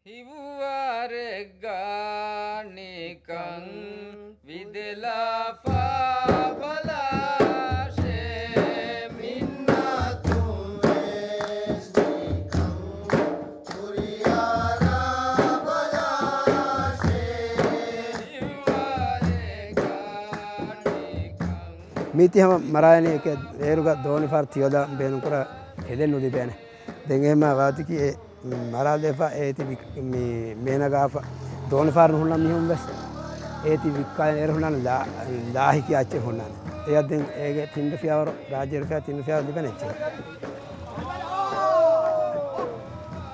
හිවුවාරෙග්ගානිකං විදෙලාපා බලාශේ මින්නතුන් වේස්නිකං කුරියාරා බලාශේ හිවුවාරෙග්ගානිකං මීති හැම මරායනේ එක ඒරුග දෝනි ෆාර තියෝදා බේනු කර හෙදෙන් නුදි බෑනේ දැන් එහෙම වාතිකි මරා දෙපා ඒති මේනගාප දෝනි ෆාර නුහුණා මිහුම් බස් ඒති වික්කාය එරුණාන ලාහි කියාච්චේ හොන්නාන එයත් දැන් ඒගේ තින්ද ෆියවර රාජ්‍ය රුපියල් තින්ද ෆියවර දිබෙනෙච්ච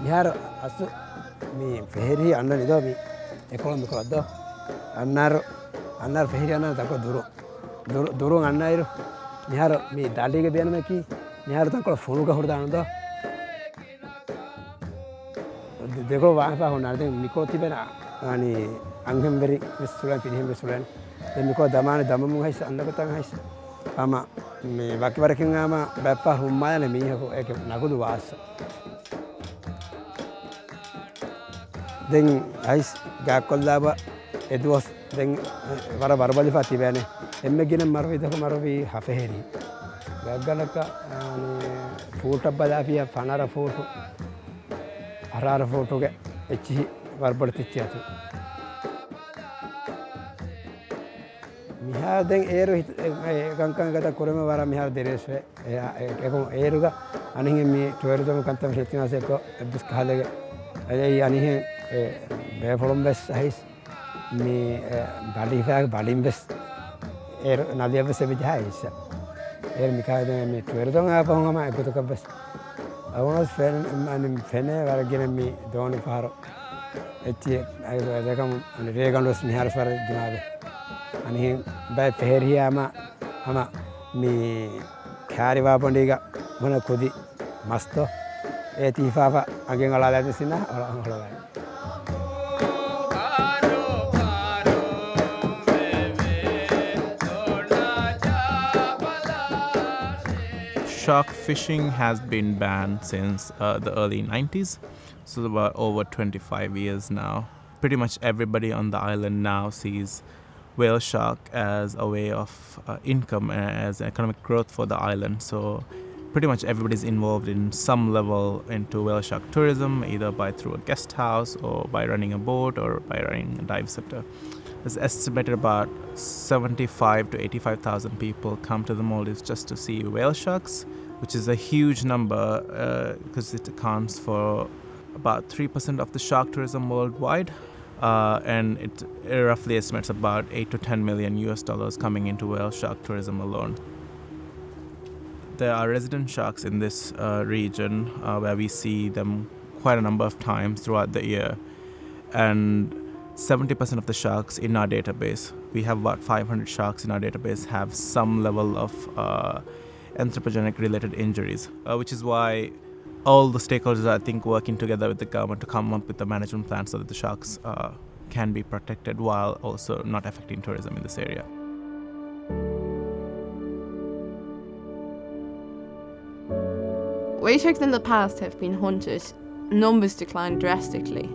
මිහාර අසු මේ ෆෙහෙරි අන්න නිදෝ මේ එකොළොම කොද්ද අන්නාර ෆෙහෙරි අන්න තක දුරුන් අන්නයිරු මිහාර මේ දාලිගේ බේනම කි මිහාර තක ෆොනුක හොරදානද देखो वहाँ पर होना है मिको ती बेना यानी अंगम बेरी मिस्टुलान पिनिम मिस्टुलान ये मिको दमाने दमम है अंदर को तंग है आमा मैं बाकी बार किंग आमा बैपा हुम्मा ने मी हो एक नागुद वास दें आइस गाकोल्लाबा एदवस दें वारा बरबली फाती बेने एम्मे गिने मरवी देखो मरवी हफेरी गगलका फूट बदाफिया फनारा फूट हरार फोटो के अच्छी बरबड़ती आती मिहार दें एरो कंकन कता कुरमे वारा मिहार देरेश है एको एरुगा अनिहे मी टूरिज्म कंतम शेतिना से को बिस खालेगे अये अनिहे बेफलम बेस हाइस मी बाडी फैग बाडी बेस एर नादिया बेस भी हाइस एर मिखा दे मी टूरिज्म आप होगा मैं को तो कब बस अवनस फेने वाला गिने मी दोनी फारो एच्ची देखम रेगंडोस मिहार फार दिनाबे अनि बाय फेरी आमा मी खारी वापंडीगा मन खुदी मस्तो ए तीफाफा अगे ngala lati sina orang ngala Shark fishing has been banned since the early 90s, so about over 25 years now. Pretty much everybody on the island now sees whale shark as a way of income, as economic growth for the island. So pretty much everybody is involved in some level into whale shark tourism, either by through a guest house or by running a boat or by running a dive sector. It's estimated about 75 to 85,000 people come to the Maldives just to see whale sharks, which is a huge number because it accounts for about 3% of the shark tourism worldwide, and it roughly estimates about 8 to 10 million US dollars coming into whale shark tourism alone. There are resident sharks in this region where we see them quite a number of times throughout the year, and 70% of the sharks in our database, we have about 500 sharks in our database, have some level of anthropogenic related injuries, which is why all the stakeholders are, I think, working together with the government to come up with a management plan so that the sharks can be protected while also not affecting tourism in this area. Whale sharks in the past have been hunted. Numbers declined drastically.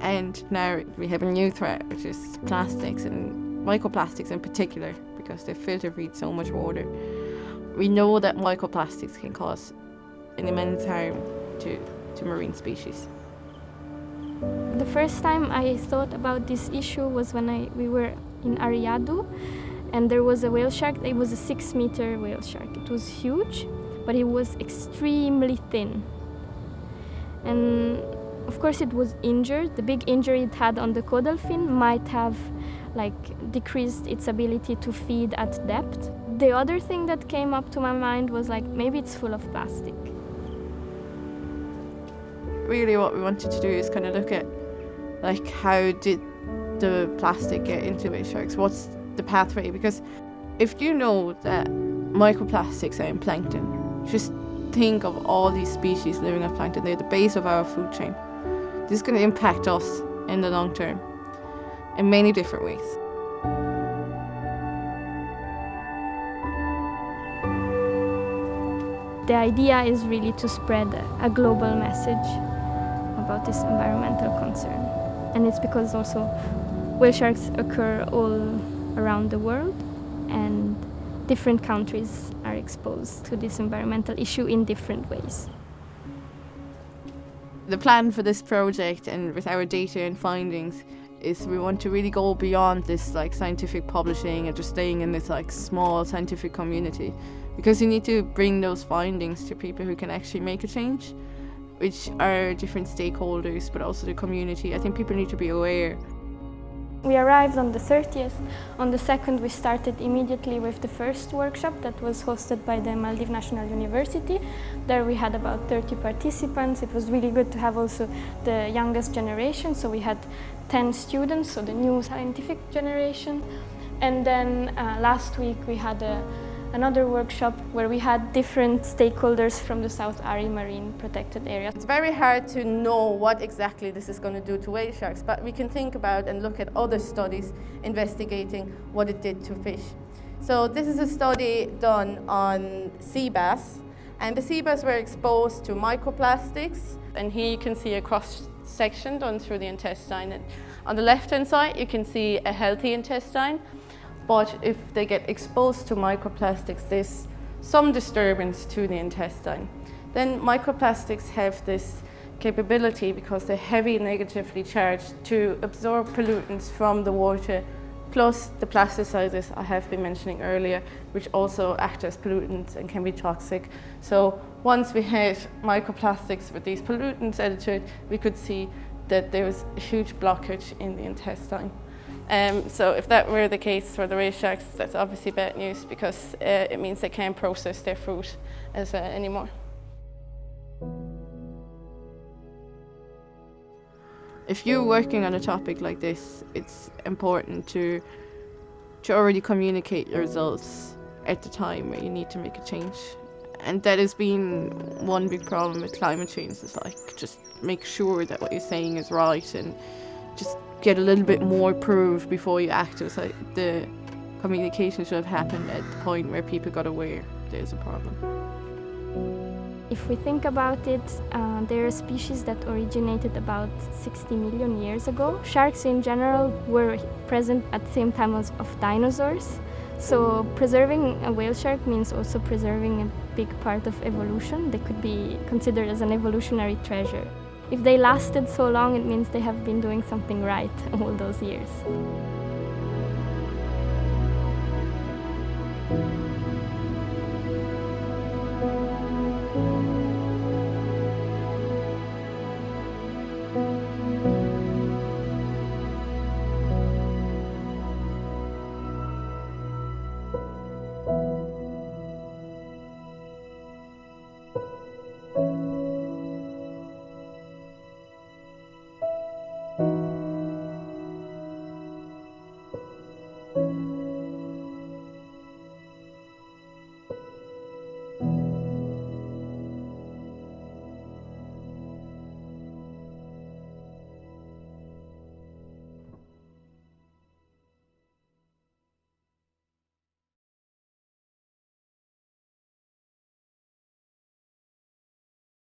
And now we have a new threat, which is plastics, and microplastics in particular, because they filter feed so much water. We know that microplastics can cause an immense harm to marine species. The first time I thought about this issue was when we were in Ariadu, and there was a whale shark. It was a 6-meter whale shark. It was huge, but it was extremely thin. And of course it was injured. The big injury it had on the caudal fin might have decreased its ability to feed at depth. The other thing that came up to my mind was maybe it's full of plastic. Really what we wanted to do is kind of look at how did the plastic get into whale sharks? What's the pathway? Because if you know that microplastics are in plankton, just think of all these species living on plankton. They're the base of our food chain. This is going to impact us in the long term in many different ways. The idea is really to spread a global message about this environmental concern. And it's because also whale sharks occur all around the world, and different countries are exposed to this environmental issue in different ways. The plan for this project and with our data and findings is we want to really go beyond this like scientific publishing and just staying in this like small scientific community, because you need to bring those findings to people who can actually make a change, which are different stakeholders but also the community. I think people need to be aware. We arrived on the 30th. On the 2nd, we started immediately with the first workshop that was hosted by the Maldives National University. There we had about 30 participants. It was really good to have also the youngest generation. So we had 10 students, so the new scientific generation. And then last week we had another workshop where we had different stakeholders from the South Ari Marine Protected Area. It's very hard to know what exactly this is going to do to whale sharks, but we can think about and look at other studies investigating what it did to fish. So this is a study done on sea bass, and the sea bass were exposed to microplastics, and here you can see a cross section done through the intestine. And on the left hand side you can see a healthy intestine. But if they get exposed to microplastics, there's some disturbance to the intestine. Then microplastics have this capability, because they're heavy negatively charged, to absorb pollutants from the water, plus the plasticizers I have been mentioning earlier, which also act as pollutants and can be toxic. So once we had microplastics with these pollutants added to it, we could see that there was a huge blockage in the intestine. So if that were the case for the whale sharks, that's obviously bad news, because it means they can't process their food anymore. If you're working on a topic like this, it's important to already communicate your results at the time where you need to make a change. And that has been one big problem with climate change, is like just make sure that what you're saying is right and just get a little bit more proof before you act. It's like the communication should have happened at the point where people got aware there's a problem. If we think about it, there are species that originated about 60 million years ago. Sharks in general were present at the same time as of dinosaurs. So preserving a whale shark means also preserving a big part of evolution. They could be considered as an evolutionary treasure. If they lasted so long, it means they have been doing something right all those years.